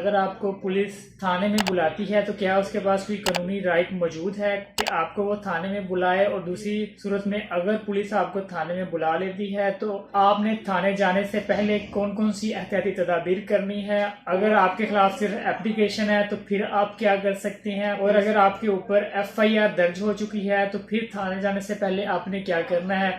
اگر آپ کو پولیس تھانے میں بلاتی ہے تو کیا اس کے پاس کوئی قانونی رائٹ موجود ہے کہ آپ کو وہ تھانے میں بلائے؟ اور دوسری صورت میں اگر پولیس آپ کو تھانے میں بلا لیتی ہے تو آپ نے تھانے جانے سے پہلے کون کون سی احتیاطی تدابیر کرنی ہے؟ اگر آپ کے خلاف صرف اپلیکیشن ہے تو پھر آپ کیا کر سکتے ہیں؟ اور اگر آپ کے اوپر FIR درج ہو چکی ہے تو پھر تھانے جانے سے پہلے آپ نے کیا کرنا ہے؟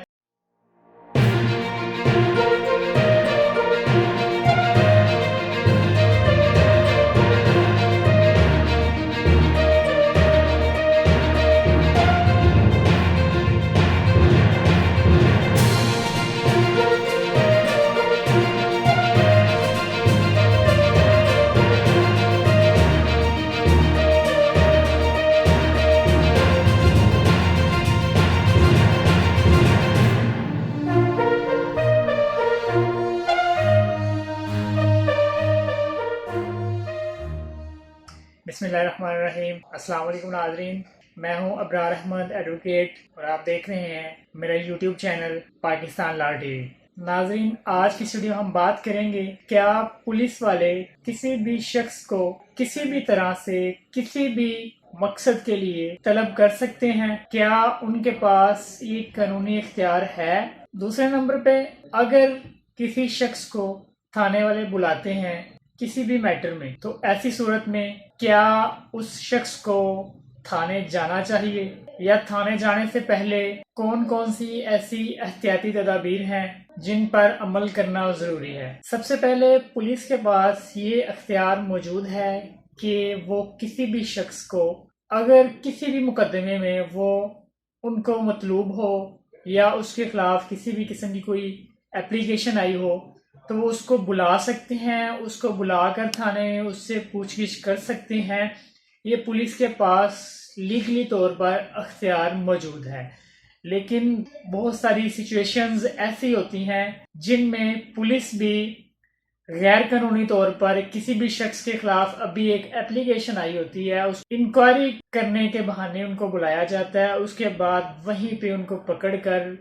بسم اللہ الرحمن الرحیم۔ السلام علیکم ناظرین، میں ہوں ابرار احمد ایڈوکیٹ اور آپ دیکھ رہے ہیں میرا یوٹیوب چینل پاکستان لا ٹی وی۔ ناظرین، آج کی ویڈیو ہم بات کریں گے کیا پولیس والے کسی بھی شخص کو کسی بھی طرح سے کسی بھی مقصد کے لیے طلب کر سکتے ہیں؟ کیا ان کے پاس یہ قانونی اختیار ہے؟ دوسرے نمبر پہ، اگر کسی شخص کو تھانے والے بلاتے ہیں کسی بھی میٹر میں تو ایسی صورت میں کیا اس شخص کو تھانے جانا چاہیے؟ یا تھانے جانے سے پہلے کون کون سی ایسی احتیاطی تدابیر ہیں جن پر عمل کرنا ضروری ہے؟ سب سے پہلے پولیس کے پاس یہ اختیار موجود ہے کہ وہ کسی بھی شخص کو اگر کسی بھی مقدمے میں وہ ان کو مطلوب ہو یا اس کے خلاف کسی بھی قسم کی کوئی اپلیکیشن آئی ہو تو وہ اس کو بلا سکتے ہیں، اس کو بلا کر تھانے میں اس سے پوچھ گچھ کر سکتے ہیں۔ یہ پولیس کے پاس لیگلی طور پر اختیار موجود ہے، لیکن بہت ساری سچویشنز ایسی ہوتی ہیں جن میں پولیس بھی غیر قانونی طور پر کسی بھی شخص کے خلاف ابھی ایک اپلیکیشن آئی ہوتی ہے، اس انکوائری کرنے کے بہانے ان کو بلایا جاتا ہے، اس کے بعد وہیں پہ ان کو پکڑ کر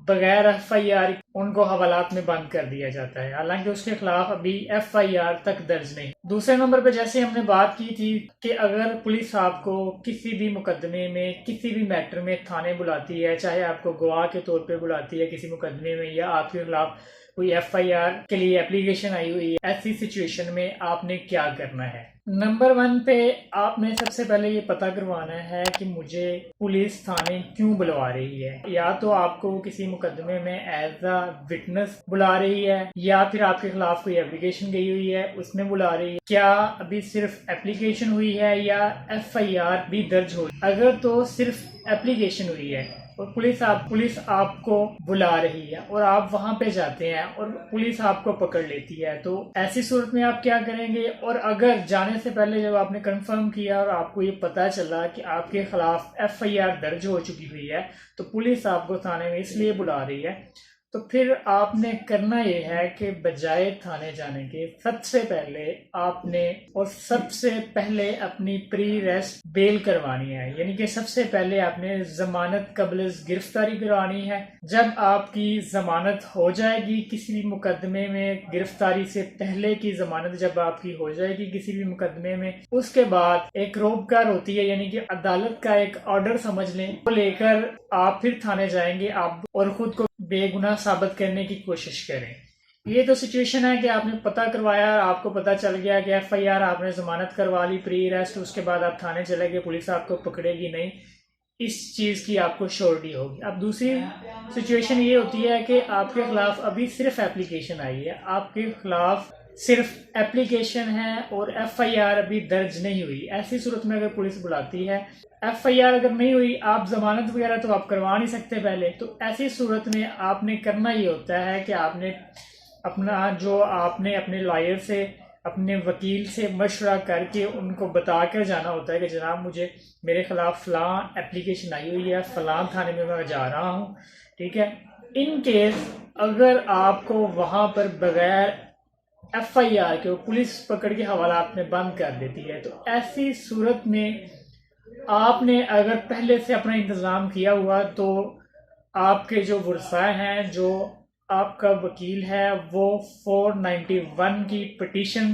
بغیر FIR ان کو حوالات میں بند کر دیا جاتا ہے، حالانکہ اس کے خلاف ابھی FIR تک درج نہیں۔ دوسرے نمبر پہ جیسے ہم نے بات کی تھی کہ اگر پولیس آپ کو کسی بھی مقدمے میں کسی بھی میٹر میں تھانے بلاتی ہے، چاہے آپ کو گواہ کے طور پہ بلاتی ہے کسی مقدمے میں یا آپ کے خلاف کوئی FIR کے لیے اپلیکیشن آئی ہوئی ہے، ایسی سچویشن میں آپ نے کیا کرنا ہے؟ نمبر 1 پہ آپ نے سب سے پہلے یہ پتہ کروانا ہے کہ مجھے پولیس تھانے کیوں بلوا رہی ہے۔ یا تو آپ کو کسی مقدمے میں ایز اے وٹنس بلا رہی ہے یا پھر آپ کے خلاف کوئی اپلیکیشن گئی ہوئی ہے اس میں بلا رہی ہے۔ کیا ابھی صرف اپلیکیشن ہوئی ہے یا FIR بھی درج ہوئی؟ اگر تو صرف اپلیکیشن ہوئی ہے اور پولیس آپ کو بلا رہی ہے اور آپ وہاں پہ جاتے ہیں اور پولیس آپ کو پکڑ لیتی ہے تو ایسی صورت میں آپ کیا کریں گے؟ اور اگر جانے سے پہلے جب آپ نے کنفرم کیا اور آپ کو یہ پتا چلا کہ آپ کے خلاف FIR درج ہو چکی ہوئی ہے تو پولیس آپ کو تھانے میں اس لیے بلا رہی ہے، تو پھر آپ نے کرنا یہ ہے کہ بجائے تھانے جانے کے سب سے پہلے اپنی پری ریسٹ بیل کروانی ہے، یعنی کہ سب سے پہلے آپ نے ضمانت قبل از گرفتاری کروانی ہے۔ جب آپ کی ضمانت ہو جائے گی کسی بھی مقدمے میں، گرفتاری سے پہلے کی ضمانت جب آپ کی ہو جائے گی کسی بھی مقدمے میں، اس کے بعد ایک روبکار ہوتی ہے، یعنی کہ عدالت کا ایک آرڈر سمجھ لیں، وہ لے کر آپ پھر تھانے جائیں گے آپ اور خود کو بے گناہ ثابت کرنے کی کوشش کریں۔ یہ تو سچویشن ہے کہ آپ نے پتہ کروایا، آپ کو پتہ چل گیا کہ FIR آپ نے ضمانت کروا لی پری ریسٹ، اس کے بعد آپ تھانے چلے گئے، پولیس آپ کو پکڑے گی نہیں، اس چیز کی آپ کو شورٹی ہوگی۔ اب دوسری سچویشن یہ ہوتی ہے کہ آپ کے خلاف ابھی صرف اپلیکیشن آئی ہے، آپ کے خلاف صرف اپلیکیشن ہے اور FIR ابھی درج نہیں ہوئی۔ ایسی صورت میں اگر پولیس بلاتی ہے، FIR اگر نہیں ہوئی، آپ ضمانت وغیرہ تو آپ کروا نہیں سکتے پہلے، تو ایسی صورت میں آپ نے کرنا یہ ہوتا ہے کہ آپ نے اپنے لائر سے، اپنے وکیل سے مشورہ کر کے ان کو بتا کر جانا ہوتا ہے کہ جناب میرے خلاف فلاں اپلیکیشن آئی ہوئی ہے، فلاں تھانے میں جا رہا ہوں، ٹھیک ہے۔ ان کیس اگر آپ کو وہاں پر بغیر FIR کے پولیس پکڑ کے حوالات میں بند کر دیتی ہے، تو ایسی صورت میں آپ نے اگر پہلے سے اپنا انتظام کیا ہوا تو آپ کے جو ورثاء ہیں، جو آپ کا وکیل ہے، وہ 491 کی پٹیشن